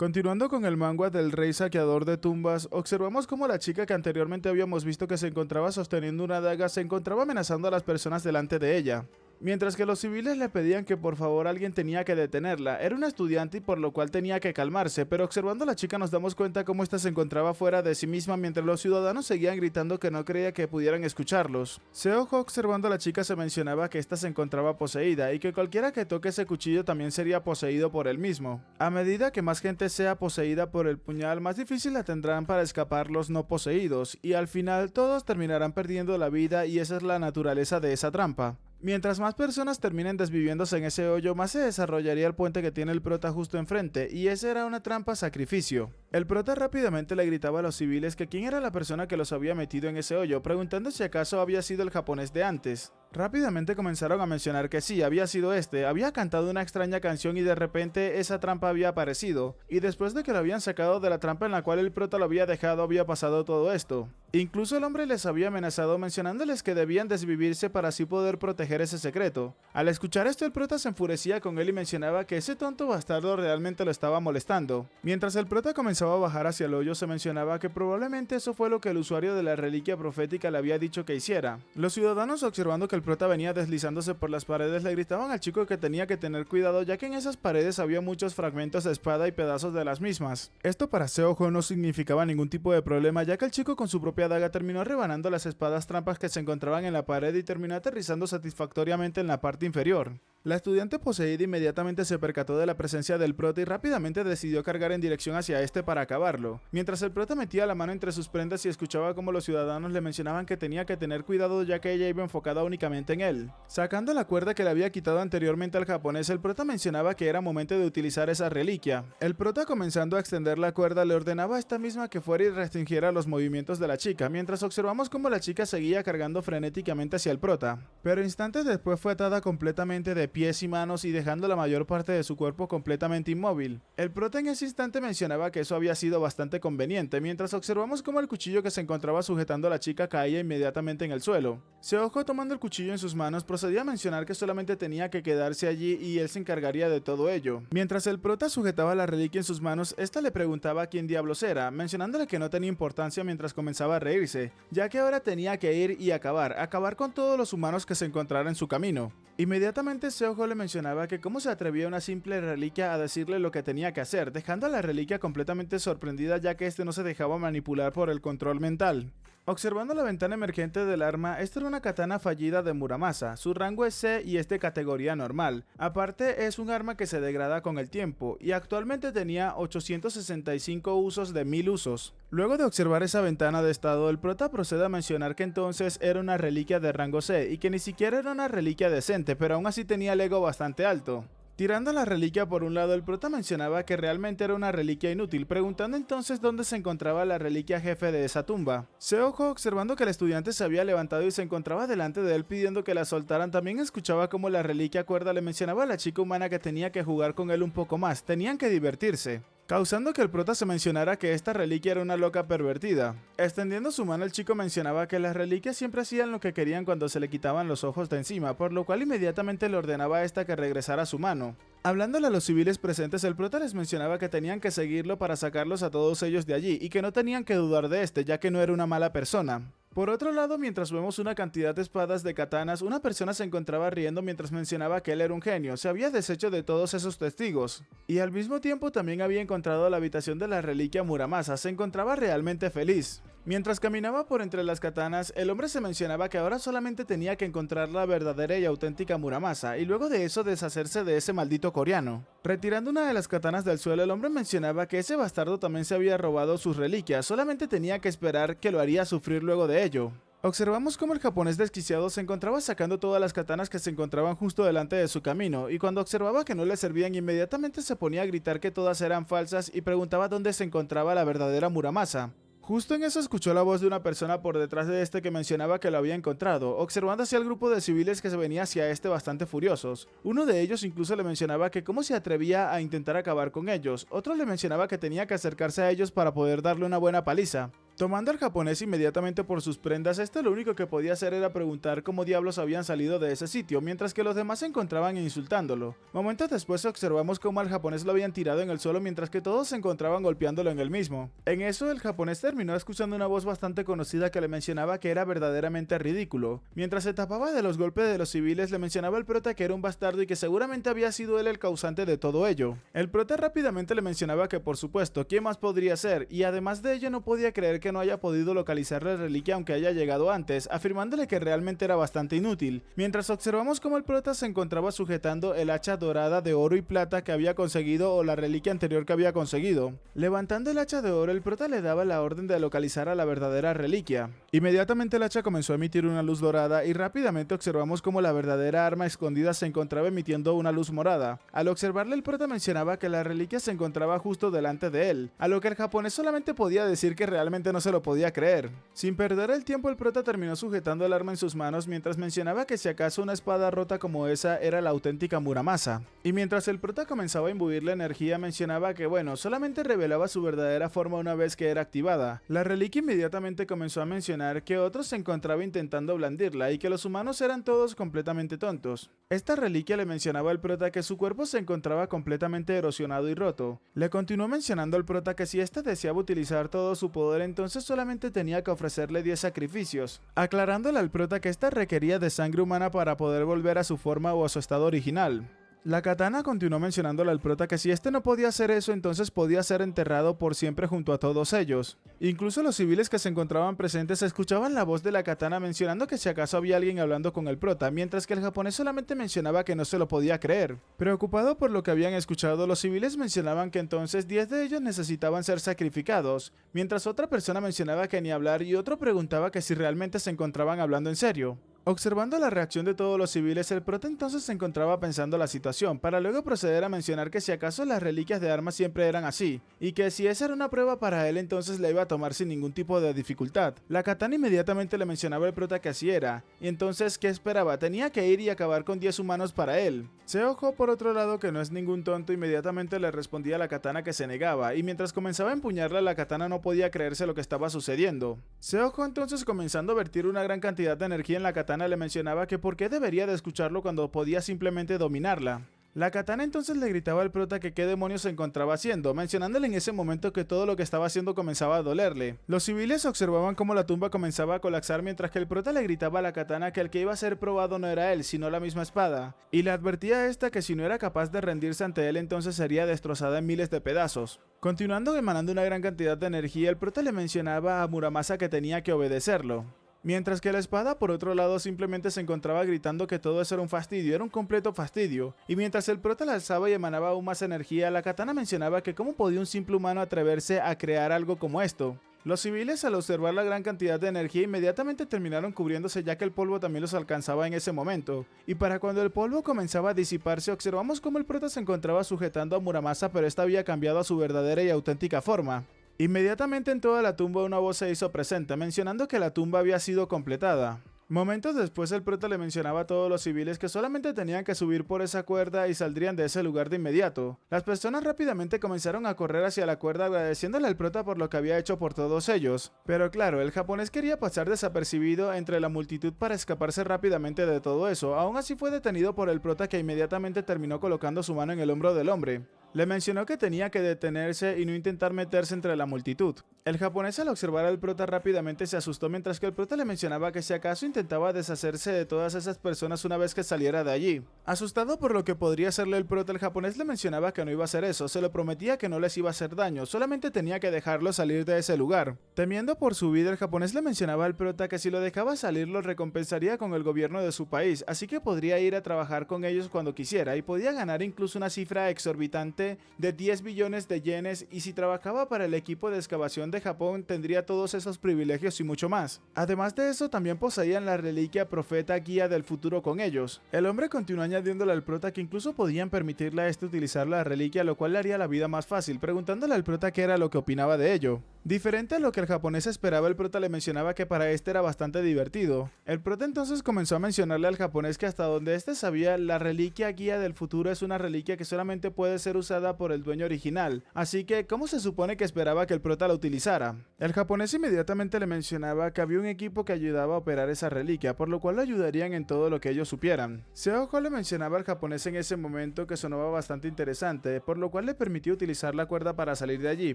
Continuando con el manga del rey saqueador de tumbas, observamos cómo la chica que anteriormente habíamos visto que se encontraba sosteniendo una daga se encontraba amenazando a las personas delante de ella. Mientras que los civiles le pedían que por favor alguien tenía que detenerla, era una estudiante y por lo cual tenía que calmarse, pero observando a la chica nos damos cuenta cómo ésta se encontraba fuera de sí misma mientras los ciudadanos seguían gritando que no creía que pudieran escucharlos. Seoho observando a la chica se mencionaba que ésta se encontraba poseída y que cualquiera que toque ese cuchillo también sería poseído por él mismo. A medida que más gente sea poseída por el puñal, más difícil la tendrán para escapar los no poseídos, y al final todos terminarán perdiendo la vida y esa es la naturaleza de esa trampa. Mientras más personas terminen desviviéndose en ese hoyo, más se desarrollaría el puente que tiene el prota justo enfrente, y esa era una trampa sacrificio. El prota rápidamente le gritaba a los civiles que quién era la persona que los había metido en ese hoyo, preguntando si acaso había sido el japonés de antes. Rápidamente comenzaron a mencionar que sí, había sido este, había cantado una extraña canción y de repente esa trampa había aparecido, y después de que lo habían sacado de la trampa en la cual el prota lo había dejado había pasado todo esto. Incluso el hombre les había amenazado mencionándoles que debían desvivirse para así poder proteger ese secreto. Al escuchar esto el prota se enfurecía con él y mencionaba que ese tonto bastardo realmente lo estaba molestando. Mientras el prota comenzaba a bajar hacia el hoyo se mencionaba que probablemente eso fue lo que el usuario de la reliquia profética le había dicho que hiciera. Los ciudadanos observando que el prota venía deslizándose por las paredes le gritaban al chico que tenía que tener cuidado ya que en esas paredes había muchos fragmentos de espada y pedazos de las mismas. Esto para Seoho no significaba ningún tipo de problema ya que el chico con su propia daga terminó rebanando las espadas trampas que se encontraban en la pared y terminó aterrizando satisfactoriamente en la parte inferior. La estudiante poseída inmediatamente se percató de la presencia del prota y rápidamente decidió cargar en dirección hacia este para acabarlo. Mientras el prota metía la mano entre sus prendas y escuchaba como los ciudadanos le mencionaban que tenía que tener cuidado ya que ella iba enfocada únicamente en él. Sacando la cuerda que le había quitado anteriormente al japonés, el prota mencionaba que era momento de utilizar esa reliquia. El prota comenzando a extender la cuerda le ordenaba a esta misma que fuera y restringiera los movimientos de la chica, mientras observamos como la chica seguía cargando frenéticamente hacia el prota. Pero instantes después fue atada completamente de pies y manos y dejando la mayor parte de su cuerpo completamente inmóvil. El prota en ese instante mencionaba que eso había sido bastante conveniente, mientras observamos cómo el cuchillo que se encontraba sujetando a la chica caía inmediatamente en el suelo. Seoho tomando el cuchillo en sus manos procedía a mencionar que solamente tenía que quedarse allí y él se encargaría de todo ello. Mientras el prota sujetaba la reliquia en sus manos, esta le preguntaba quién diablos era, mencionándole que no tenía importancia mientras comenzaba a reírse, ya que ahora tenía que ir y acabar con todos los humanos que se encontraran en su camino. Inmediatamente Seoho le mencionaba que cómo se atrevía una simple reliquia a decirle lo que tenía que hacer, dejando a la reliquia completamente sorprendida ya que este no se dejaba manipular por el control mental. Observando la ventana emergente del arma, esta era una katana fallida de Muramasa, su rango es C y es de categoría normal, aparte es un arma que se degrada con el tiempo, y actualmente tenía 865 usos de 1000 usos. Luego de observar esa ventana de estado, el prota procede a mencionar que entonces era una reliquia de rango C, y que ni siquiera era una reliquia decente, pero aún así tenía el ego bastante alto. Tirando la reliquia por un lado, el prota mencionaba que realmente era una reliquia inútil, preguntando entonces dónde se encontraba la reliquia jefe de esa tumba. Seoho, observando que el estudiante se había levantado y se encontraba delante de él pidiendo que la soltaran, también escuchaba como la reliquia cuerda le mencionaba a la chica humana que tenía que jugar con él un poco más, tenían que divertirse, causando que el prota se mencionara que esta reliquia era una loca pervertida. Extendiendo su mano, el chico mencionaba que las reliquias siempre hacían lo que querían cuando se le quitaban los ojos de encima, por lo cual inmediatamente le ordenaba a esta que regresara su mano. Hablándole a los civiles presentes, el prota les mencionaba que tenían que seguirlo para sacarlos a todos ellos de allí, y que no tenían que dudar de este, ya que no era una mala persona. Por otro lado, mientras vemos una cantidad de espadas de katanas, una persona se encontraba riendo mientras mencionaba que él era un genio, se había deshecho de todos esos testigos. Y al mismo tiempo también había encontrado la habitación de la reliquia Muramasa, se encontraba realmente feliz. Mientras caminaba por entre las katanas, el hombre se mencionaba que ahora solamente tenía que encontrar la verdadera y auténtica Muramasa, y luego de eso deshacerse de ese maldito coreano. Retirando una de las katanas del suelo, el hombre mencionaba que ese bastardo también se había robado sus reliquias, solamente tenía que esperar que lo haría sufrir luego de ello. Observamos cómo el japonés desquiciado se encontraba sacando todas las katanas que se encontraban justo delante de su camino, y cuando observaba que no le servían inmediatamente se ponía a gritar que todas eran falsas y preguntaba dónde se encontraba la verdadera Muramasa. Justo en eso escuchó la voz de una persona por detrás de este que mencionaba que lo había encontrado, observando hacia el grupo de civiles que se venía hacia este bastante furiosos. Uno de ellos incluso le mencionaba que cómo se atrevía a intentar acabar con ellos, otro le mencionaba que tenía que acercarse a ellos para poder darle una buena paliza. Tomando al japonés inmediatamente por sus prendas, este lo único que podía hacer era preguntar cómo diablos habían salido de ese sitio, mientras que los demás se encontraban insultándolo. Momentos después observamos cómo al japonés lo habían tirado en el suelo mientras que todos se encontraban golpeándolo en el mismo. En eso, el japonés terminó escuchando una voz bastante conocida que le mencionaba que era verdaderamente ridículo. Mientras se tapaba de los golpes de los civiles, le mencionaba al prota que era un bastardo y que seguramente había sido él el causante de todo ello. El prota rápidamente le mencionaba que por supuesto, ¿quién más podría ser? Y además de ello no podía creer que no haya podido localizar la reliquia aunque haya llegado antes, afirmándole que realmente era bastante inútil. Mientras observamos cómo el prota se encontraba sujetando el hacha dorada de oro y plata que había conseguido o la reliquia anterior que había conseguido. Levantando el hacha de oro, el prota le daba la orden de localizar a la verdadera reliquia. Inmediatamente el hacha comenzó a emitir una luz dorada y rápidamente observamos cómo la verdadera arma escondida se encontraba emitiendo una luz morada. Al observarle, el prota mencionaba que la reliquia se encontraba justo delante de él, a lo que el japonés solamente podía decir que realmente no se lo podía creer. Sin perder el tiempo, el prota terminó sujetando el arma en sus manos mientras mencionaba que si acaso una espada rota como esa era la auténtica Muramasa. Y mientras el prota comenzaba a imbuir la energía, mencionaba que bueno, solamente revelaba su verdadera forma una vez que era activada. La reliquia inmediatamente comenzó a mencionar que otros se encontraban intentando blandirla y que los humanos eran todos completamente tontos. Esta reliquia le mencionaba al prota que su cuerpo se encontraba completamente erosionado y roto. Le continuó mencionando al prota que si éste deseaba utilizar todo su poder, entonces solamente tenía que ofrecerle 10 sacrificios, aclarándole al prota que esta requería de sangre humana para poder volver a su forma o a su estado original. La katana continuó mencionándole al prota que si este no podía hacer eso, entonces podía ser enterrado por siempre junto a todos ellos. Incluso los civiles que se encontraban presentes escuchaban la voz de la katana mencionando que si acaso había alguien hablando con el prota, mientras que el japonés solamente mencionaba que no se lo podía creer. Preocupado por lo que habían escuchado, los civiles mencionaban que entonces 10 de ellos necesitaban ser sacrificados, mientras otra persona mencionaba que ni hablar y otro preguntaba que si realmente se encontraban hablando en serio. Observando la reacción de todos los civiles, el prota entonces se encontraba pensando la situación, para luego proceder a mencionar que si acaso las reliquias de armas siempre eran así, y que si esa era una prueba para él, entonces la iba a tomar sin ningún tipo de dificultad. La katana inmediatamente le mencionaba al prota que así era, y entonces, ¿qué esperaba? Tenía que ir y acabar con 10 humanos para él. Seojo, por otro lado, que no es ningún tonto, inmediatamente le respondía a la katana que se negaba, y mientras comenzaba a empuñarla, la katana no podía creerse lo que estaba sucediendo. Seojo entonces, comenzando a vertir una gran cantidad de energía en la katana, le mencionaba que por qué debería de escucharlo cuando podía simplemente dominarla. La katana entonces le gritaba al prota que qué demonios se encontraba haciendo, mencionándole en ese momento que todo lo que estaba haciendo comenzaba a dolerle. Los civiles observaban cómo la tumba comenzaba a colapsar mientras que el prota le gritaba a la katana que el que iba a ser probado no era él, sino la misma espada, y le advertía a esta que si no era capaz de rendirse ante él entonces sería destrozada en miles de pedazos. Continuando emanando una gran cantidad de energía, el prota le mencionaba a Muramasa que tenía que obedecerlo. Mientras que la espada, por otro lado, simplemente se encontraba gritando que todo eso era un fastidio, era un completo fastidio. Y mientras el prota la alzaba y emanaba aún más energía, la katana mencionaba que cómo podía un simple humano atreverse a crear algo como esto. Los civiles, al observar la gran cantidad de energía, inmediatamente terminaron cubriéndose ya que el polvo también los alcanzaba en ese momento. Y para cuando el polvo comenzaba a disiparse, observamos cómo el prota se encontraba sujetando a Muramasa, pero esta había cambiado a su verdadera y auténtica forma. Inmediatamente en toda la tumba una voz se hizo presente, mencionando que la tumba había sido completada. Momentos después el prota le mencionaba a todos los civiles que solamente tenían que subir por esa cuerda y saldrían de ese lugar de inmediato. Las personas rápidamente comenzaron a correr hacia la cuerda agradeciéndole al prota por lo que había hecho por todos ellos. Pero claro, el japonés quería pasar desapercibido entre la multitud para escaparse rápidamente de todo eso. Aún así fue detenido por el prota que inmediatamente terminó colocando su mano en el hombro del hombre. Le mencionó que tenía que detenerse y no intentar meterse entre la multitud. El japonés al observar al prota rápidamente se asustó mientras que el prota le mencionaba que si acaso intentaba deshacerse de todas esas personas una vez que saliera de allí. Asustado por lo que podría hacerle el prota, el japonés le mencionaba que no iba a hacer eso, se lo prometía que no les iba a hacer daño, solamente tenía que dejarlo salir de ese lugar. Temiendo por su vida, el japonés le mencionaba al prota que si lo dejaba salir lo recompensaría con el gobierno de su país, así que podría ir a trabajar con ellos cuando quisiera y podía ganar incluso una cifra exorbitante de 10 billones de yenes, y si trabajaba para el equipo de excavación de Japón tendría todos esos privilegios y mucho más. Además de eso, también poseían la reliquia profeta guía del futuro con ellos. El hombre continuó añadiéndole al prota que incluso podían permitirle a este utilizar la reliquia, lo cual le haría la vida más fácil, preguntándole al prota qué era lo que opinaba de ello. Diferente a lo que el japonés esperaba, el prota le mencionaba que para este era bastante divertido. El prota entonces comenzó a mencionarle al japonés que hasta donde este sabía, la reliquia guía del futuro es una reliquia que solamente puede ser usada por el dueño original, así que ¿cómo se supone que esperaba que el prota la utilizara? El japonés inmediatamente le mencionaba que había un equipo que ayudaba a operar esa reliquia, por lo cual lo ayudarían en todo lo que ellos supieran. Seoho le mencionaba al japonés en ese momento que sonaba bastante interesante, por lo cual le permitió utilizar la cuerda para salir de allí,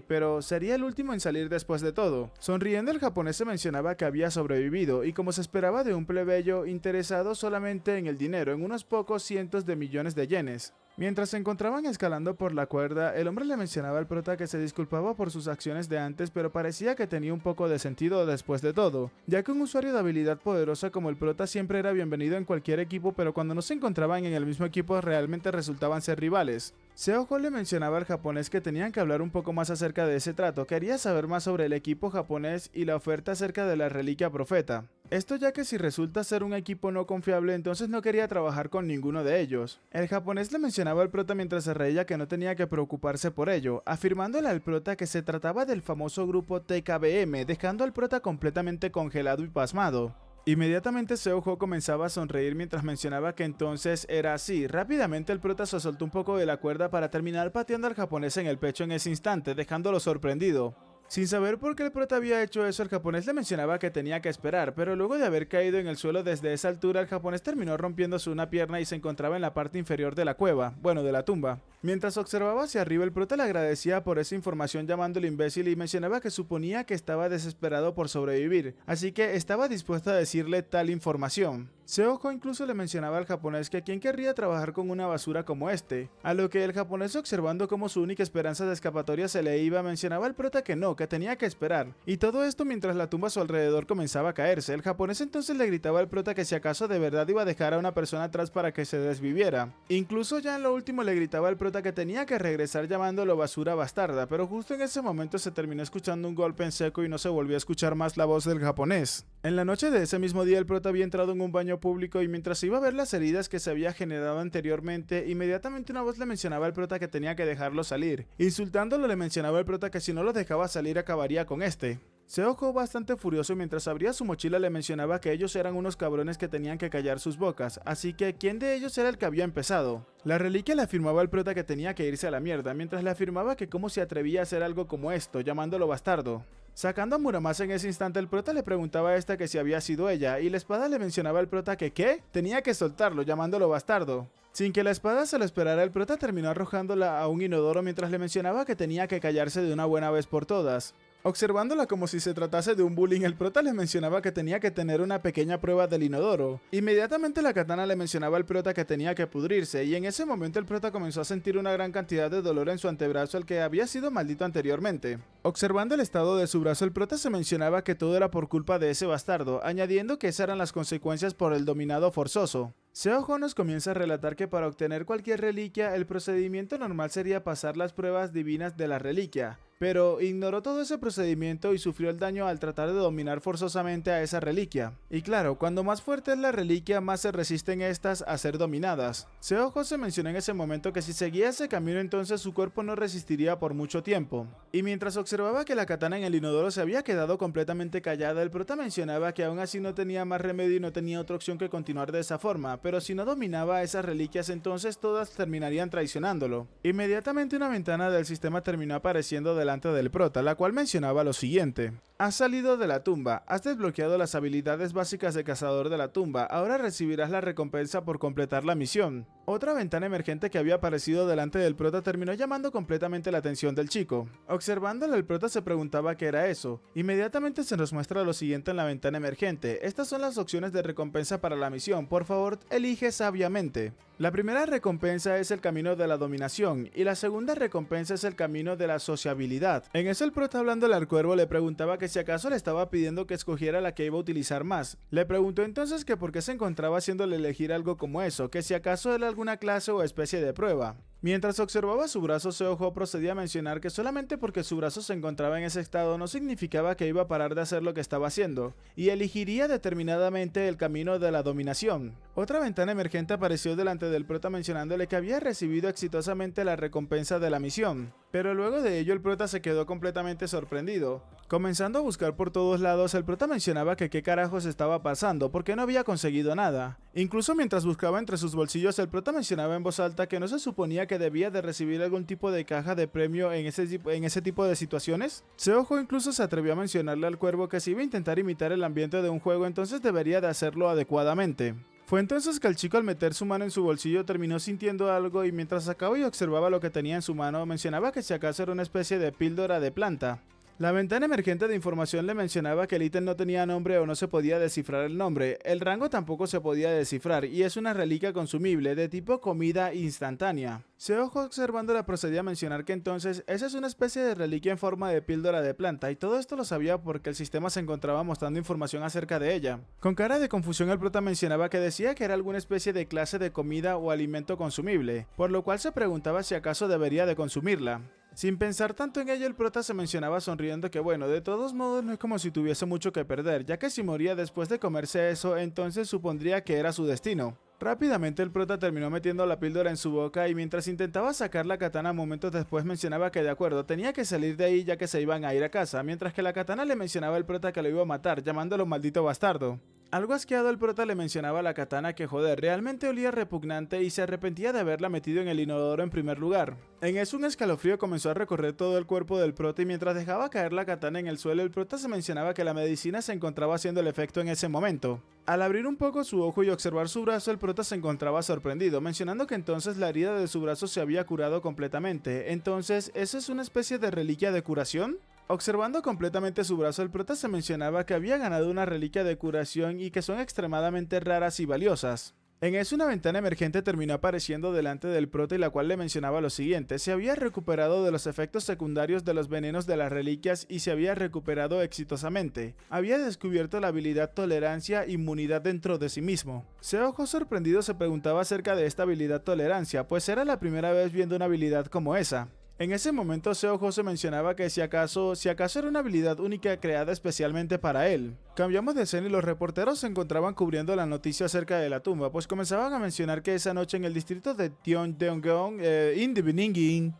pero sería el último en salir después de todo. Sonriendo, el japonés se mencionaba que había sobrevivido, y como se esperaba de un plebeyo interesado solamente en el dinero, en unos pocos cientos de millones de yenes. Mientras se encontraban escalando por la cuerda, el hombre le mencionaba al prota que se disculpaba por sus acciones de antes, pero parecía que tenía un poco de sentido después de todo, ya que un usuario de habilidad poderosa como el prota siempre era bienvenido en cualquier equipo, pero cuando no se encontraban en el mismo equipo realmente resultaban ser rivales. Seoho le mencionaba al japonés que tenían que hablar un poco más acerca de ese trato, quería saber más sobre el equipo japonés y la oferta acerca de la reliquia profeta. Esto ya que si resulta ser un equipo no confiable, entonces no quería trabajar con ninguno de ellos. El japonés le mencionaba al prota mientras se reía que no tenía que preocuparse por ello, afirmándole al prota que se trataba del famoso grupo TKBM, dejando al prota completamente congelado y pasmado. Inmediatamente Seoho comenzaba a sonreír mientras mencionaba que entonces era así. Rápidamente el prota se soltó un poco de la cuerda para terminar pateando al japonés en el pecho en ese instante, dejándolo sorprendido. Sin saber por qué el prota había hecho eso, el japonés le mencionaba que tenía que esperar, pero luego de haber caído en el suelo desde esa altura, el japonés terminó rompiéndose una pierna y se encontraba en la parte inferior de la cueva, bueno, de la tumba. Mientras observaba hacia arriba, el prota le agradecía por esa información llamándolo imbécil y mencionaba que suponía que estaba desesperado por sobrevivir, así que estaba dispuesto a decirle tal información. Seoho incluso le mencionaba al japonés que quién querría trabajar con una basura como este, a lo que el japonés, observando cómo su única esperanza de escapatoria se le iba, mencionaba al prota que no, que tenía que esperar, y todo esto mientras la tumba a su alrededor comenzaba a caerse. El japonés entonces le gritaba al prota que si acaso de verdad iba a dejar a una persona atrás para que se desviviera. Incluso ya en lo último le gritaba al prota que tenía que regresar llamándolo basura bastarda, pero justo en ese momento se terminó escuchando un golpe en seco y no se volvió a escuchar más la voz del japonés. En la noche de ese mismo día, el prota había entrado en un baño público y mientras iba a ver las heridas que se había generado anteriormente, inmediatamente una voz le mencionaba al prota que tenía que dejarlo salir. Insultándolo, le mencionaba al prota que si no lo dejaba salir acabaría con este. Seoho, bastante furioso mientras abría su mochila, le mencionaba que ellos eran unos cabrones que tenían que callar sus bocas, así que ¿quién de ellos era el que había empezado? La reliquia le afirmaba al prota que tenía que irse a la mierda, mientras le afirmaba que cómo se atrevía a hacer algo como esto, llamándolo bastardo. Sacando a Muramasa en ese instante, el prota le preguntaba a esta que si había sido ella, y la espada le mencionaba al prota que ¿qué? Tenía que soltarlo, llamándolo bastardo. Sin que la espada se lo esperara, el prota terminó arrojándola a un inodoro mientras le mencionaba que tenía que callarse de una buena vez por todas. Observándola como si se tratase de un bullying, el prota le mencionaba que tenía que tener una pequeña prueba del inodoro. Inmediatamente la katana le mencionaba al prota que tenía que pudrirse, y en ese momento el prota comenzó a sentir una gran cantidad de dolor en su antebrazo, el que había sido maldito anteriormente. Observando el estado de su brazo, el prota se mencionaba que todo era por culpa de ese bastardo, añadiendo que esas eran las consecuencias por el dominado forzoso. Seoho nos comienza a relatar que para obtener cualquier reliquia, el procedimiento normal sería pasar las pruebas divinas de la reliquia, pero ignoró todo ese procedimiento y sufrió el daño al tratar de dominar forzosamente a esa reliquia. Y claro, cuando más fuerte es la reliquia, más se resisten estas a ser dominadas. Seoho se mencionó en ese momento que si seguía ese camino, entonces su cuerpo no resistiría por mucho tiempo. Y mientras observaba que la katana en el inodoro se había quedado completamente callada, el prota mencionaba que aún así no tenía más remedio y no tenía otra opción que continuar de esa forma, pero si no dominaba esas reliquias, entonces todas terminarían traicionándolo. Inmediatamente una ventana del sistema terminó apareciendo delante del prota, la cual mencionaba lo siguiente: has salido de la tumba, has desbloqueado las habilidades básicas de cazador de la tumba, ahora recibirás la recompensa por completar la misión. Otra ventana emergente que había aparecido delante del prota terminó llamando completamente la atención del chico. Observándolo, el prota se preguntaba qué era eso. Inmediatamente se nos muestra lo siguiente en la ventana emergente: estas son las opciones de recompensa para la misión, por favor elige sabiamente. La primera recompensa es el camino de la dominación y la segunda recompensa es el camino de la sociabilidad. En eso el prota, hablándole al cuervo, le preguntaba que si acaso le estaba pidiendo que escogiera la que iba a utilizar más. Le preguntó entonces que por qué se encontraba haciéndole elegir algo como eso, que si acaso era alguna clase o especie de prueba. Mientras observaba su brazo, Seo-ho procedía a mencionar que solamente porque su brazo se encontraba en ese estado no significaba que iba a parar de hacer lo que estaba haciendo, y elegiría determinadamente el camino de la dominación. Otra ventana emergente apareció delante del prota mencionándole que había recibido exitosamente la recompensa de la misión, pero luego de ello el prota se quedó completamente sorprendido. Comenzando a buscar por todos lados, el prota mencionaba que qué carajos estaba pasando, porque no había conseguido nada. Incluso mientras buscaba entre sus bolsillos, el prota mencionaba en voz alta que no se suponía que debía de recibir algún tipo de caja de premio en ese tipo de situaciones. Seo-ho incluso se atrevió a mencionarle al cuervo que si iba a intentar imitar el ambiente de un juego, entonces debería de hacerlo adecuadamente. Fue entonces que el chico, al meter su mano en su bolsillo, terminó sintiendo algo, y mientras sacaba y observaba lo que tenía en su mano, mencionaba que si acaso era una especie de píldora de planta. La ventana emergente de información le mencionaba que el ítem no tenía nombre o no se podía descifrar el nombre, el rango tampoco se podía descifrar, y es una reliquia consumible de tipo comida instantánea. Seo-ho, observándola, procedía a mencionar que entonces esa es una especie de reliquia en forma de píldora de planta, y todo esto lo sabía porque el sistema se encontraba mostrando información acerca de ella. Con cara de confusión, el prota mencionaba que decía que era alguna especie de clase de comida o alimento consumible, por lo cual se preguntaba si acaso debería de consumirla. Sin pensar tanto en ello, el prota se mencionaba sonriendo que bueno, de todos modos no es como si tuviese mucho que perder, ya que si moría después de comerse eso, entonces supondría que era su destino. Rápidamente el prota terminó metiendo la píldora en su boca, y mientras intentaba sacar la katana momentos después mencionaba que de acuerdo, tenía que salir de ahí ya que se iban a ir a casa, mientras que la katana le mencionaba al prota que lo iba a matar, llamándolo maldito bastardo. Algo asqueado, el prota le mencionaba a la katana que joder, realmente olía repugnante y se arrepentía de haberla metido en el inodoro en primer lugar. En eso un escalofrío comenzó a recorrer todo el cuerpo del prota, y mientras dejaba caer la katana en el suelo, el prota se mencionaba que la medicina se encontraba haciendo el efecto en ese momento. Al abrir un poco su ojo y observar su brazo, el prota se encontraba sorprendido, mencionando que entonces la herida de su brazo se había curado completamente. Entonces, ¿eso es una especie de reliquia de curación? Observando completamente su brazo, el prota se mencionaba que había ganado una reliquia de curación y que son extremadamente raras y valiosas. En eso una ventana emergente terminó apareciendo delante del prota, y la cual le mencionaba lo siguiente: se había recuperado de los efectos secundarios de los venenos de las reliquias y se había recuperado exitosamente. Había descubierto la habilidad tolerancia inmunidad dentro de sí mismo. Seo-ho, sorprendido, se preguntaba acerca de esta habilidad tolerancia, pues era la primera vez viendo una habilidad como esa. En ese momento Seo-ho se mencionaba que si acaso era una habilidad única creada especialmente para él. Cambiamos de escena y los reporteros se encontraban cubriendo la noticia acerca de la tumba, pues comenzaban a mencionar que esa noche en el distrito de Tyeongdeong, in the Beninging,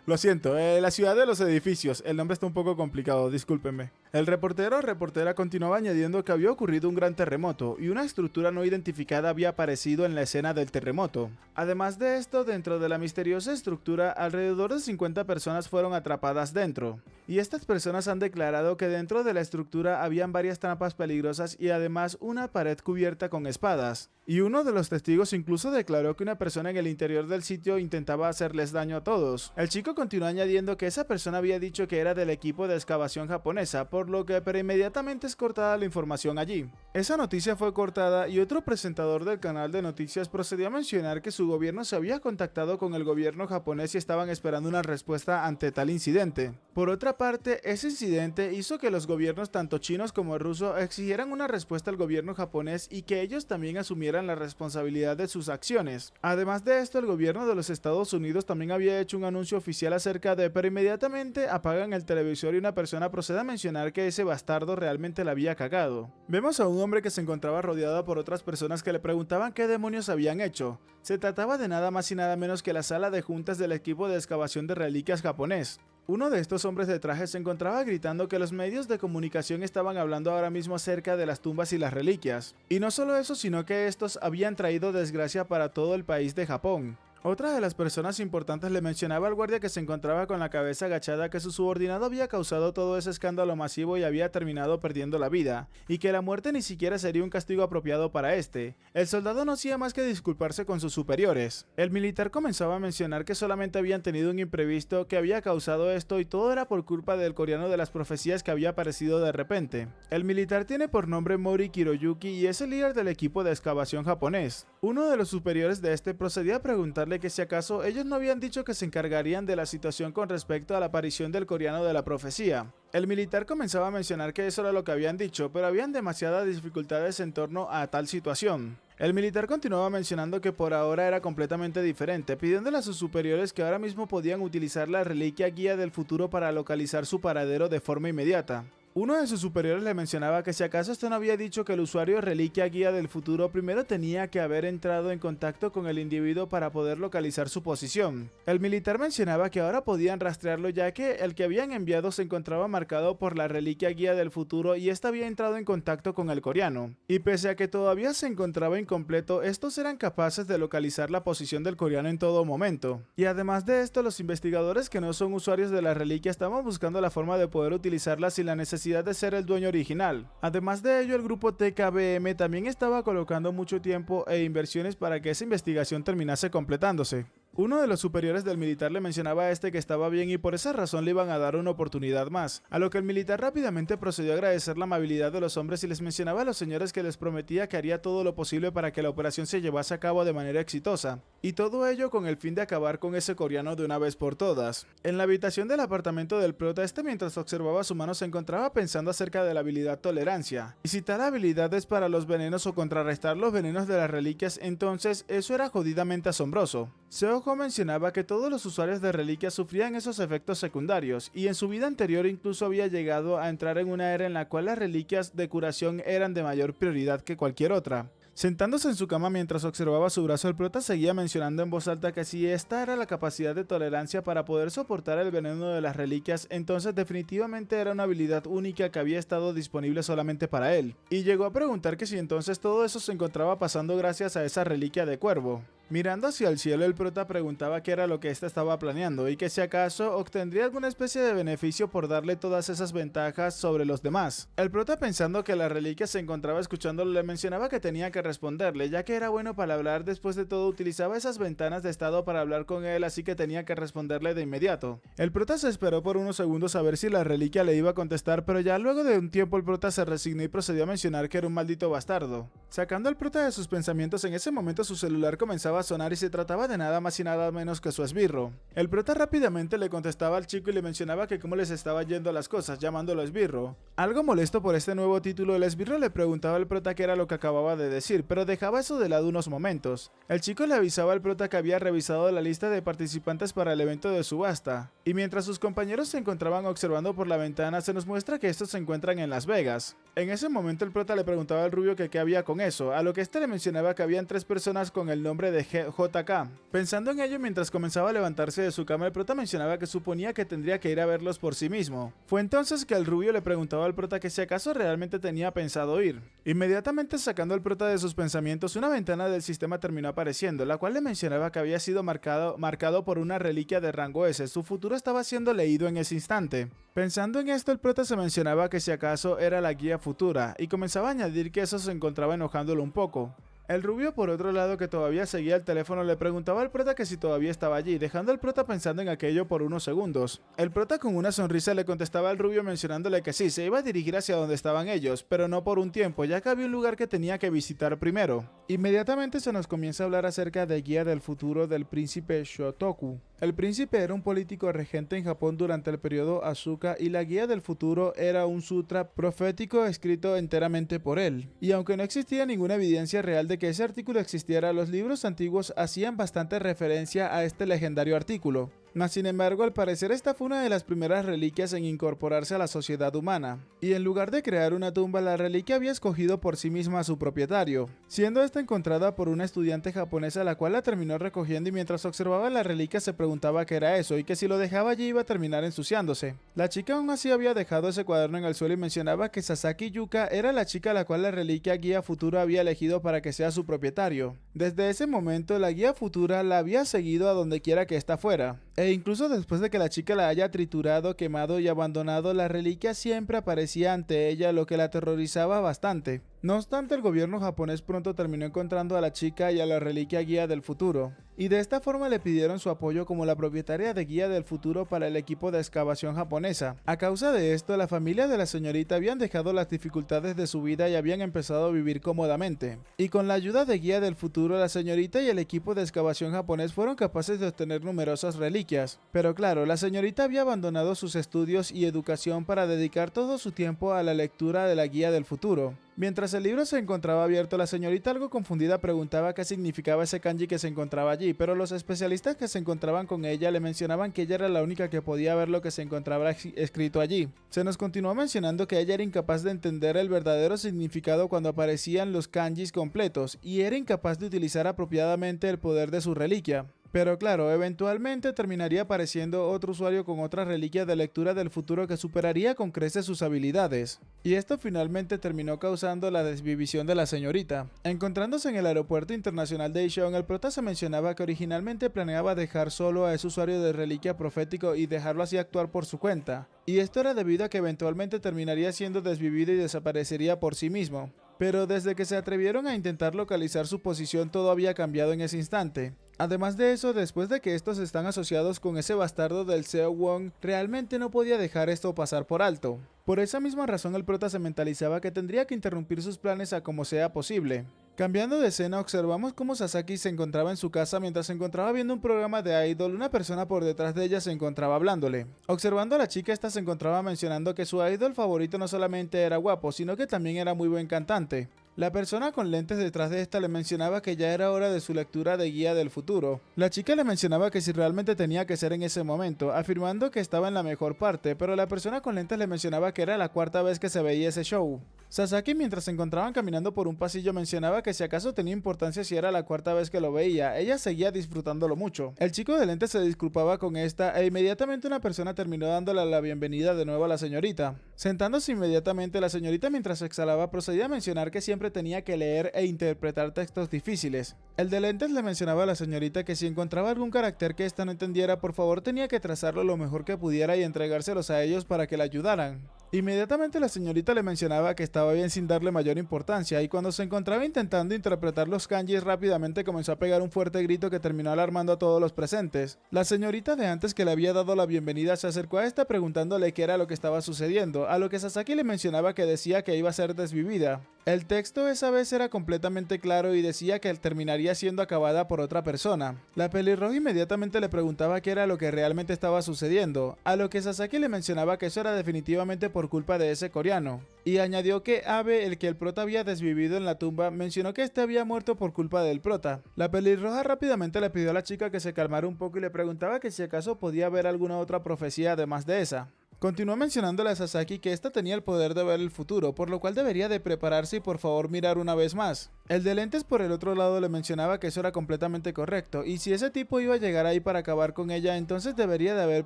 lo siento, la ciudad de los edificios, el nombre está un poco complicado, discúlpenme. El reportero o reportera continuaba añadiendo que había ocurrido un gran terremoto y una estructura no identificada había aparecido en la escena del terremoto. Además de esto, dentro de la misteriosa estructura, alrededor de 50 personas fueron atrapadas dentro. Y estas personas han declarado que dentro de la estructura habían varias trampas peligrosas y además una pared cubierta con espadas. Y uno de los testigos incluso declaró que una persona en el interior del sitio intentaba hacerles daño a todos. El chico continuó añadiendo que esa persona había dicho que era del equipo de excavación japonesa, por lo que pero inmediatamente es cortada la información allí. Esa noticia fue cortada y otro presentador del canal de noticias procedió a mencionar que su gobierno se había contactado con el gobierno japonés y estaban esperando una respuesta ante tal incidente. Por otra parte, ese incidente hizo que los gobiernos tanto chinos como ruso exigieran una respuesta al gobierno japonés y que ellos también asumieran la responsabilidad de sus acciones. Además de esto, el gobierno de los Estados Unidos también había hecho un anuncio oficial acerca de, pero inmediatamente apagan el televisor y una persona procede a mencionar que ese bastardo realmente la había cagado. Vemos a un hombre que se encontraba rodeado por otras personas que le preguntaban qué demonios habían hecho. Se trataba de nada más y nada menos que la sala de juntas del equipo de excavación de reliquias japonés. Uno de estos hombres de traje se encontraba gritando que los medios de comunicación estaban hablando ahora mismo acerca de las tumbas y las reliquias. Y no solo eso, sino que estos habían traído desgracia para todo el país de Japón. Otra de las personas importantes le mencionaba al guardia que se encontraba con la cabeza agachada que su subordinado había causado todo ese escándalo masivo y había terminado perdiendo la vida, y que la muerte ni siquiera sería un castigo apropiado para este. El soldado no hacía más que disculparse con sus superiores. El militar comenzaba a mencionar que solamente habían tenido un imprevisto que había causado esto y todo era por culpa del coreano de las profecías que había aparecido de repente. El militar tiene por nombre Mori Kiroyuki y es el líder del equipo de excavación japonés. Uno de los superiores de este procedía a preguntarle preguntándole que si acaso ellos no habían dicho que se encargarían de la situación con respecto a la aparición del coreano de la profecía. El militar comenzaba a mencionar que eso era lo que habían dicho, pero habían demasiadas dificultades en torno a tal situación. El militar continuaba mencionando que por ahora era completamente diferente, pidiéndole a sus superiores que ahora mismo podían utilizar la reliquia guía del futuro para localizar su paradero de forma inmediata. Uno de sus superiores le mencionaba que si acaso esto no había dicho que el usuario reliquia guía del futuro primero tenía que haber entrado en contacto con el individuo para poder localizar su posición. El militar mencionaba que ahora podían rastrearlo ya que el que habían enviado se encontraba marcado por la reliquia guía del futuro y ésta había entrado en contacto con el coreano. Y pese a que todavía se encontraba incompleto, estos eran capaces de localizar la posición del coreano en todo momento. Y además de esto, los investigadores que no son usuarios de la reliquia estaban buscando la forma de poder utilizarla sin la necesidad de ser el dueño original. Además de ello, el grupo TKBM también estaba colocando mucho tiempo e inversiones para que esa investigación terminase completándose. Uno de los superiores del militar le mencionaba a este que estaba bien y por esa razón le iban a dar una oportunidad más, a lo que el militar rápidamente procedió a agradecer la amabilidad de los hombres y les mencionaba a los señores que les prometía que haría todo lo posible para que la operación se llevase a cabo de manera exitosa, y todo ello con el fin de acabar con ese coreano de una vez por todas. En la habitación del apartamento del prota, mientras observaba su mano se encontraba pensando acerca de la habilidad tolerancia, y si tal habilidad es para los venenos o contrarrestar los venenos de las reliquias, entonces eso era jodidamente asombroso. Seoho mencionaba que todos los usuarios de reliquias sufrían esos efectos secundarios, y en su vida anterior incluso había llegado a entrar en una era en la cual las reliquias de curación eran de mayor prioridad que cualquier otra. Sentándose en su cama mientras observaba su brazo, el prota seguía mencionando en voz alta que si esta era la capacidad de tolerancia para poder soportar el veneno de las reliquias, entonces definitivamente era una habilidad única que había estado disponible solamente para él. Y llegó a preguntar que si entonces todo eso se encontraba pasando gracias a esa reliquia de cuervo. Mirando hacia el cielo, el prota preguntaba qué era lo que ésta estaba planeando y que si acaso obtendría alguna especie de beneficio por darle todas esas ventajas sobre los demás. El prota, pensando que la reliquia se encontraba escuchándolo, le mencionaba que tenía que responderle, ya que era bueno para hablar. Después de todo, utilizaba esas ventanas de estado para hablar con él, así que tenía que responderle de inmediato. El prota se esperó por unos segundos a ver si la reliquia le iba a contestar, pero ya luego de un tiempo el prota se resignó y procedió a mencionar que era un maldito bastardo. Sacando al prota de sus pensamientos, en ese momento su celular comenzaba a sonar y se trataba de nada más y nada menos que su esbirro. El prota rápidamente le contestaba al chico y le mencionaba que cómo les estaba yendo las cosas, llamándolo esbirro. Algo molesto por este nuevo título, el esbirro le preguntaba al prota qué era lo que acababa de decir, pero dejaba eso de lado unos momentos. El chico le avisaba al prota que había revisado la lista de participantes para el evento de subasta, y mientras sus compañeros se encontraban observando por la ventana, se nos muestra que estos se encuentran en Las Vegas. En ese momento el prota le preguntaba al rubio que qué había con eso, a lo que este le mencionaba que habían 3 personas con el nombre de JK. Pensando en ello mientras comenzaba a levantarse de su cama, el prota mencionaba que suponía que tendría que ir a verlos por sí mismo. Fue entonces que el rubio le preguntaba al prota que si acaso realmente tenía pensado ir. Inmediatamente sacando al prota de sus pensamientos, una ventana del sistema terminó apareciendo, la cual le mencionaba que había sido marcado por una reliquia de rango S. Su futuro estaba siendo leído en ese instante. Pensando en esto, el prota se mencionaba que si acaso era la guía futura, y comenzaba a añadir que eso se encontraba enojándolo un poco. El rubio, por otro lado, que todavía seguía el teléfono, le preguntaba al prota que si todavía estaba allí, dejando al prota pensando en aquello por unos segundos. El prota, con una sonrisa, le contestaba al rubio mencionándole que sí, se iba a dirigir hacia donde estaban ellos, pero no por un tiempo, ya que había un lugar que tenía que visitar primero. Inmediatamente se nos comienza a hablar acerca de guía del futuro del príncipe Shotoku. El príncipe era un político regente en Japón durante el periodo Asuka, y la guía del futuro era un sutra profético escrito enteramente por él. Y aunque no existía ninguna evidencia real de que ese artículo existiera, los libros antiguos hacían bastante referencia a este legendario artículo. Mas sin embargo, al parecer esta fue una de las primeras reliquias en incorporarse a la sociedad humana, y en lugar de crear una tumba, la reliquia había escogido por sí misma a su propietario, siendo esta encontrada por una estudiante japonesa, la cual la terminó recogiendo, y mientras observaba la reliquia se preguntaba qué era eso y que si lo dejaba allí iba a terminar ensuciándose. La chica aún así había dejado ese cuaderno en el suelo y mencionaba que Sasaki Yuka era la chica a la cual la reliquia guía futura había elegido para que sea su propietario. Desde ese momento la guía futura la había seguido a donde quiera que ésta fuera. E incluso después de que la chica la haya triturado, quemado y abandonado, la reliquia siempre aparecía ante ella, lo que la aterrorizaba bastante. No obstante, el gobierno japonés pronto terminó encontrando a la chica y a la reliquia guía del futuro. y de esta forma le pidieron su apoyo como la propietaria de guía del futuro para el equipo de excavación japonesa. A causa de esto, la familia de la señorita habían dejado las dificultades de su vida y habían empezado a vivir cómodamente. Y con la ayuda de guía del futuro, la señorita y el equipo de excavación japonés fueron capaces de obtener numerosas reliquias. Pero claro, la señorita había abandonado sus estudios y educación para dedicar todo su tiempo a la lectura de la guía del futuro. Mientras el libro se encontraba abierto, la señorita algo confundida preguntaba qué significaba ese kanji que se encontraba allí, pero los especialistas que se encontraban con ella le mencionaban que ella era la única que podía ver lo que se encontraba escrito allí. Se nos continuó mencionando que ella era incapaz de entender el verdadero significado cuando aparecían los kanjis completos, y era incapaz de utilizar apropiadamente el poder de su reliquia. Pero claro, eventualmente terminaría apareciendo otro usuario con otra reliquia de lectura del futuro que superaría con creces sus habilidades. Y esto finalmente terminó causando la desvivisión de la señorita. Encontrándose en el aeropuerto internacional de Incheon, el prota se mencionaba que originalmente planeaba dejar solo a ese usuario de reliquia profético y dejarlo así actuar por su cuenta. Y esto era debido a que eventualmente terminaría siendo desvivido y desaparecería por sí mismo. Pero desde que se atrevieron a intentar localizar su posición, todo había cambiado en ese instante. Además de eso, después de que estos están asociados con ese bastardo del Seo Won, realmente no podía dejar esto pasar por alto. Por esa misma razón, el prota se mentalizaba que tendría que interrumpir sus planes a como sea posible. Cambiando de escena, observamos cómo Sasaki se encontraba en su casa mientras se encontraba viendo un programa de idol. Una persona por detrás de ella se encontraba hablándole. Observando a la chica, esta se encontraba mencionando que su idol favorito no solamente era guapo, sino que también era muy buen cantante. La persona con lentes detrás de esta le mencionaba que ya era hora de su lectura de guía del futuro. La chica le mencionaba que si realmente tenía que ser en ese momento, afirmando que estaba en la mejor parte, pero la persona con lentes le mencionaba que era la cuarta vez que se veía ese show. Sasaki, mientras se encontraban caminando por un pasillo, mencionaba que si acaso tenía importancia si era la cuarta vez que lo veía, ella seguía disfrutándolo mucho. El chico de lentes se disculpaba con esta e inmediatamente una persona terminó dándole la bienvenida de nuevo a la señorita. Sentándose inmediatamente, la señorita mientras exhalaba procedía a mencionar que siempre tenía que leer e interpretar textos difíciles. El de lentes le mencionaba a la señorita que si encontraba algún carácter que ésta no entendiera, por favor tenía que trazarlo lo mejor que pudiera y entregárselos a ellos para que la ayudaran. Inmediatamente la señorita le mencionaba que estaba bien sin darle mayor importancia, y cuando se encontraba intentando interpretar los kanjis rápidamente comenzó a pegar un fuerte grito que terminó alarmando a todos los presentes. La señorita de antes que le había dado la bienvenida se acercó a esta preguntándole qué era lo que estaba sucediendo, a lo que Sasaki le mencionaba que decía que iba a ser desvivida. El texto esa vez era completamente claro y decía que terminaría siendo acabada por otra persona. La pelirroja inmediatamente le preguntaba qué era lo que realmente estaba sucediendo, a lo que Sasaki le mencionaba que eso era definitivamente por culpa de ese coreano. Y añadió que Abe, el que el prota había desvivido en la tumba, mencionó que este había muerto por culpa del prota. La pelirroja rápidamente le pidió a la chica que se calmara un poco y le preguntaba que si acaso podía ver alguna otra profecía además de esa. Continuó mencionándole a Sasaki que ésta tenía el poder de ver el futuro, por lo cual debería de prepararse y por favor mirar una vez más. El de lentes por el otro lado le mencionaba que eso era completamente correcto, y si ese tipo iba a llegar ahí para acabar con ella, entonces debería de haber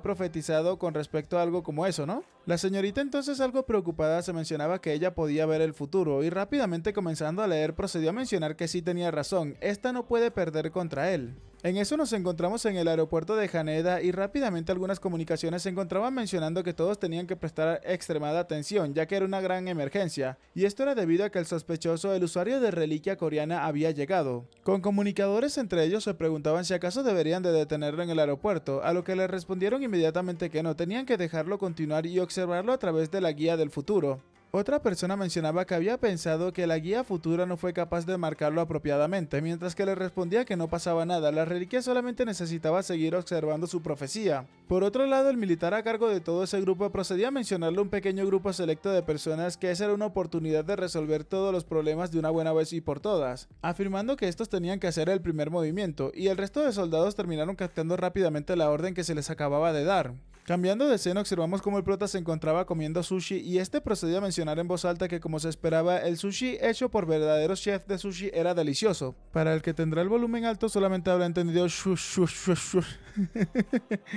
profetizado con respecto a algo como eso, ¿no? La señorita entonces, algo preocupada, se mencionaba que ella podía ver el futuro, y rápidamente comenzando a leer procedió a mencionar que sí tenía razón, esta no puede perder contra él. En eso nos encontramos en el aeropuerto de Haneda y rápidamente algunas comunicaciones se encontraban mencionando que todos tenían que prestar extremada atención, ya que era una gran emergencia, y esto era debido a que el sospechoso, el usuario de reliquia coreana, había llegado. Con comunicadores entre ellos se preguntaban si acaso deberían de detenerlo en el aeropuerto, a lo que le respondieron inmediatamente que no, tenían que dejarlo continuar y observarlo a través de la guía del futuro. Otra persona mencionaba que había pensado que la guía futura no fue capaz de marcarlo apropiadamente, mientras que le respondía que no pasaba nada, la reliquia solamente necesitaba seguir observando su profecía. Por otro lado, el militar a cargo de todo ese grupo procedía a mencionarle a un pequeño grupo selecto de personas que esa era una oportunidad de resolver todos los problemas de una buena vez y por todas, afirmando que estos tenían que hacer el primer movimiento, y el resto de soldados terminaron captando rápidamente la orden que se les acababa de dar. Cambiando de escena, observamos cómo el prota se encontraba comiendo sushi y este procedió a mencionar en voz alta que, como se esperaba, el sushi hecho por verdaderos chefs de sushi era delicioso. Para el que tendrá el volumen alto solamente habrá entendido shush, shush, shush, shush.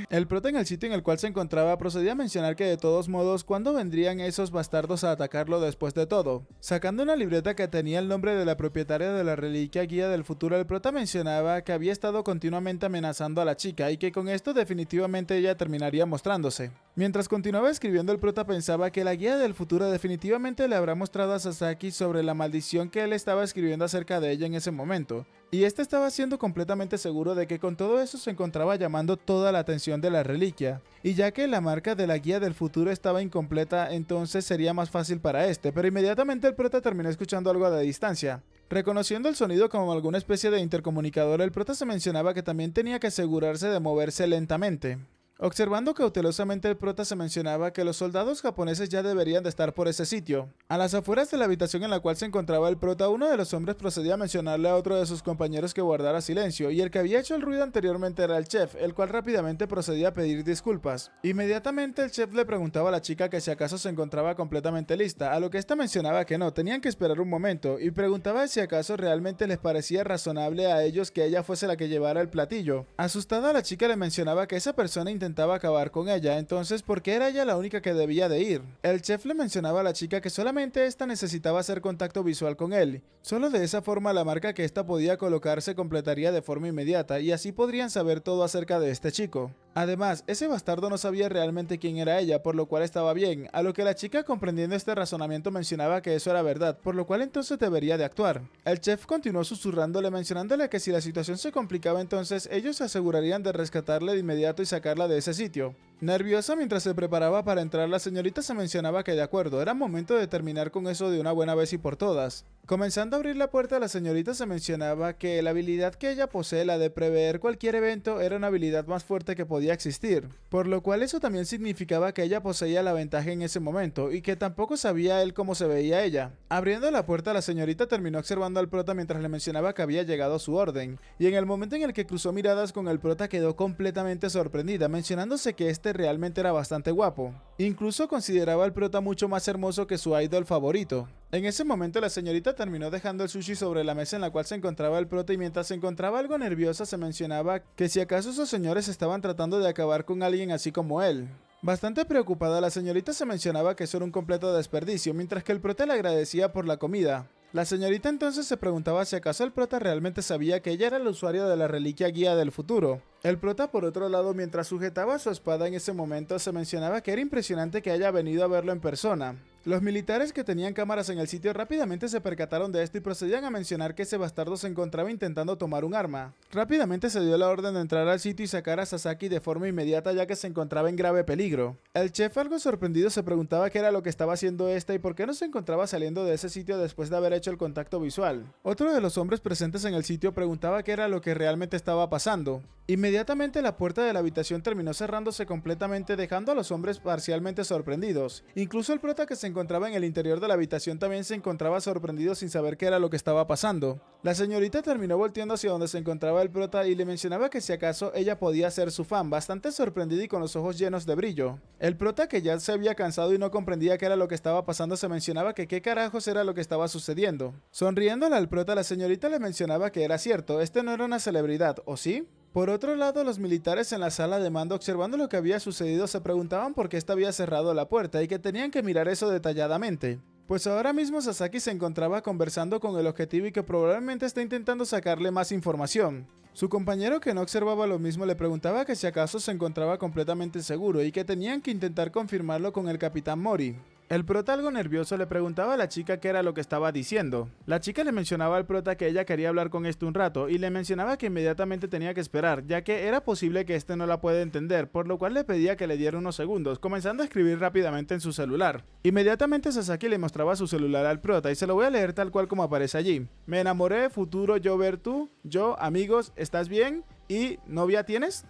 El prota, en el sitio en el cual se encontraba, procedía a mencionar que de todos modos, ¿cuándo vendrían esos bastardos a atacarlo después de todo? Sacando una libreta que tenía el nombre de la propietaria de la reliquia guía del futuro, el prota mencionaba que había estado continuamente amenazando a la chica y que con esto definitivamente ella terminaría mostrando mostrándose. Mientras continuaba escribiendo, el prota pensaba que la guía del futuro definitivamente le habrá mostrado a Sasaki sobre la maldición que él estaba escribiendo acerca de ella en ese momento, y este estaba siendo completamente seguro de que con todo eso se encontraba llamando toda la atención de la reliquia, y ya que la marca de la guía del futuro estaba incompleta, entonces sería más fácil para este, pero inmediatamente el prota terminó escuchando algo a la distancia. Reconociendo el sonido como alguna especie de intercomunicador, el prota se mencionaba que también tenía que asegurarse de moverse lentamente. Observando cautelosamente, el prota se mencionaba que los soldados japoneses ya deberían de estar por ese sitio. A las afueras de la habitación en la cual se encontraba el prota, uno de los hombres procedía a mencionarle a otro de sus compañeros que guardara silencio, y el que había hecho el ruido anteriormente era el chef, el cual rápidamente procedía a pedir disculpas. Inmediatamente el chef le preguntaba a la chica que si acaso se encontraba completamente lista, a lo que ésta mencionaba que no, tenían que esperar un momento, y preguntaba si acaso realmente les parecía razonable a ellos que ella fuese la que llevara el platillo. Asustada, la chica le mencionaba que esa persona intentaba acabar con ella, entonces ¿por qué era ella la única que debía de ir? El chef le mencionaba a la chica que solamente esta necesitaba hacer contacto visual con él. Solo de esa forma la marca que esta podía colocar se completaría de forma inmediata y así podrían saber todo acerca de este chico. Además, ese bastardo no sabía realmente quién era ella, por lo cual estaba bien, a lo que la chica, comprendiendo este razonamiento, mencionaba que eso era verdad, por lo cual entonces debería de actuar. El chef continuó susurrándole, mencionándole que si la situación se complicaba, entonces ellos se asegurarían de rescatarle de inmediato y sacarla de ese sitio. Nerviosa mientras se preparaba para entrar, la señorita se mencionaba que de acuerdo, era momento de terminar con eso de una buena vez y por todas. Comenzando a abrir la puerta, la señorita se mencionaba que la habilidad que ella posee, la de prever cualquier evento, era una habilidad más fuerte que podía existir, por lo cual eso también significaba que ella poseía la ventaja en ese momento, y que tampoco sabía él cómo se veía ella. Abriendo la puerta, la señorita terminó observando al prota mientras le mencionaba que había llegado su orden, y en el momento en el que cruzó miradas con el prota quedó completamente sorprendida, mencionándose que este realmente era bastante guapo. Incluso consideraba al prota mucho más hermoso que su idol favorito. En ese momento la señorita terminó dejando el sushi sobre la mesa en la cual se encontraba el prota, y mientras se encontraba algo nerviosa se mencionaba que si acaso esos señores estaban tratando de acabar con alguien así como él. Bastante preocupada, la señorita se mencionaba que eso era un completo desperdicio, mientras que el prota le agradecía por la comida. La señorita entonces se preguntaba si acaso el prota realmente sabía que ella era el usuario de la reliquia guía del futuro. El prota, por otro lado, mientras sujetaba su espada en ese momento, se mencionaba que era impresionante que haya venido a verlo en persona. Los militares que tenían cámaras en el sitio rápidamente se percataron de esto y procedían a mencionar que ese bastardo se encontraba intentando tomar un arma. Rápidamente se dio la orden de entrar al sitio y sacar a Sasaki de forma inmediata, ya que se encontraba en grave peligro. El chef, algo sorprendido, se preguntaba qué era lo que estaba haciendo esta y por qué no se encontraba saliendo de ese sitio después de haber hecho el contacto visual. Otro de los hombres presentes en el sitio preguntaba qué era lo que realmente estaba pasando. Inmediatamente la puerta de la habitación terminó cerrándose completamente, dejando a los hombres parcialmente sorprendidos. Incluso el prota, que se encontraba en el interior de la habitación, también se encontraba sorprendido sin saber qué era lo que estaba pasando. La señorita terminó volteando hacia donde se encontraba el prota y le mencionaba que si acaso ella podía ser su fan, bastante sorprendida y con los ojos llenos de brillo. El prota, que ya se había cansado y no comprendía qué era lo que estaba pasando, se mencionaba que qué carajos era lo que estaba sucediendo. Sonriéndole al prota, la señorita le mencionaba que era cierto, este no era una celebridad, ¿o sí? Por otro lado, los militares en la sala de mando, observando lo que había sucedido, se preguntaban por qué esta había cerrado la puerta y que tenían que mirar eso detalladamente. Pues ahora mismo Sasaki se encontraba conversando con el objetivo y que probablemente está intentando sacarle más información. Su compañero, que no observaba lo mismo, le preguntaba que si acaso se encontraba completamente seguro y que tenían que intentar confirmarlo con el capitán Mori. El prota, algo nervioso, le preguntaba a la chica qué era lo que estaba diciendo. La chica le mencionaba al prota que ella quería hablar con este un rato y le mencionaba que inmediatamente tenía que esperar, ya que era posible que este no la pueda entender, por lo cual le pedía que le diera unos segundos, comenzando a escribir rápidamente en su celular. Inmediatamente Sasaki le mostraba su celular al prota y se lo voy a leer tal cual como aparece allí. Me enamoré, futuro, yo ver tú, yo, amigos, ¿estás bien? ¿Y novia tienes?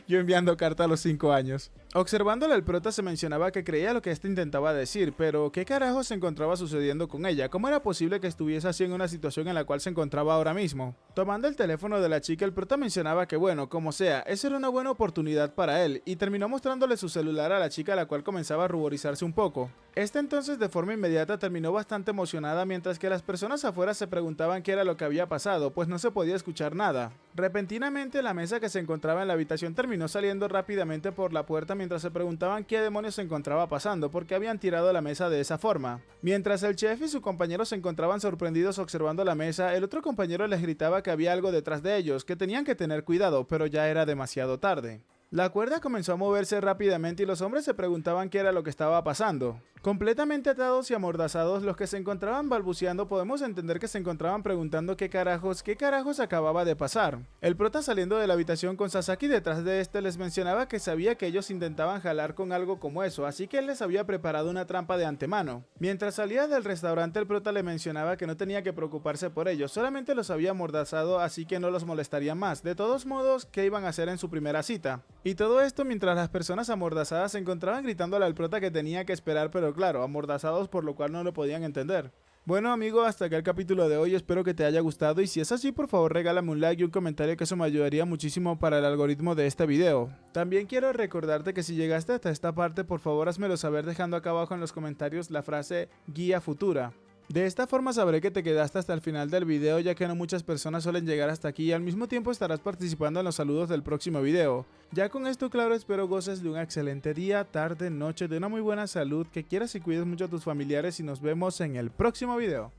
Yo enviando carta a los 5 años. Observándole al prota se mencionaba que creía lo que éste intentaba decir, pero ¿qué carajo se encontraba sucediendo con ella? ¿Cómo era posible que estuviese así en una situación en la cual se encontraba ahora mismo? Tomando el teléfono de la chica, el prota mencionaba que bueno, como sea, esa era una buena oportunidad para él, y terminó mostrándole su celular a la chica, la cual comenzaba a ruborizarse un poco. Esta entonces de forma inmediata terminó bastante emocionada, mientras que las personas afuera se preguntaban qué era lo que había pasado, pues no se podía escuchar nada. Repentinamente la mesa que se encontraba en la habitación terminó saliendo rápidamente por la puerta, mientras se preguntaban qué demonios se encontraba pasando, porque habían tirado la mesa de esa forma. Mientras el chef y su compañero se encontraban sorprendidos observando la mesa, el otro compañero les gritaba que había algo detrás de ellos, que tenían que tener cuidado, pero ya era demasiado tarde. La cuerda comenzó a moverse rápidamente y los hombres se preguntaban qué era lo que estaba pasando. Completamente atados y amordazados, los que se encontraban balbuceando podemos entender que se encontraban preguntando qué carajos acababa de pasar. El prota saliendo de la habitación con Sasaki detrás de este les mencionaba que sabía que ellos intentaban jalar con algo como eso, así que él les había preparado una trampa de antemano. Mientras salía del restaurante el prota le mencionaba que no tenía que preocuparse por ellos, solamente los había amordazado así que no los molestaría más. De todos modos, ¿qué iban a hacer en su primera cita? Y todo esto mientras las personas amordazadas se encontraban gritándole al prota que tenía que esperar, pero claro, amordazados por lo cual no lo podían entender. Bueno amigo, hasta acá el capítulo de hoy, espero que te haya gustado y si es así por favor regálame un like y un comentario que eso me ayudaría muchísimo para el algoritmo de este video. También quiero recordarte que si llegaste hasta esta parte por favor házmelo saber dejando acá abajo en los comentarios la frase guía futura. De esta forma sabré que te quedaste hasta el final del video ya que no muchas personas suelen llegar hasta aquí y al mismo tiempo estarás participando en los saludos del próximo video. Ya con esto claro espero goces de un excelente día, tarde, noche, de una muy buena salud, que quieras y cuides mucho a tus familiares y nos vemos en el próximo video.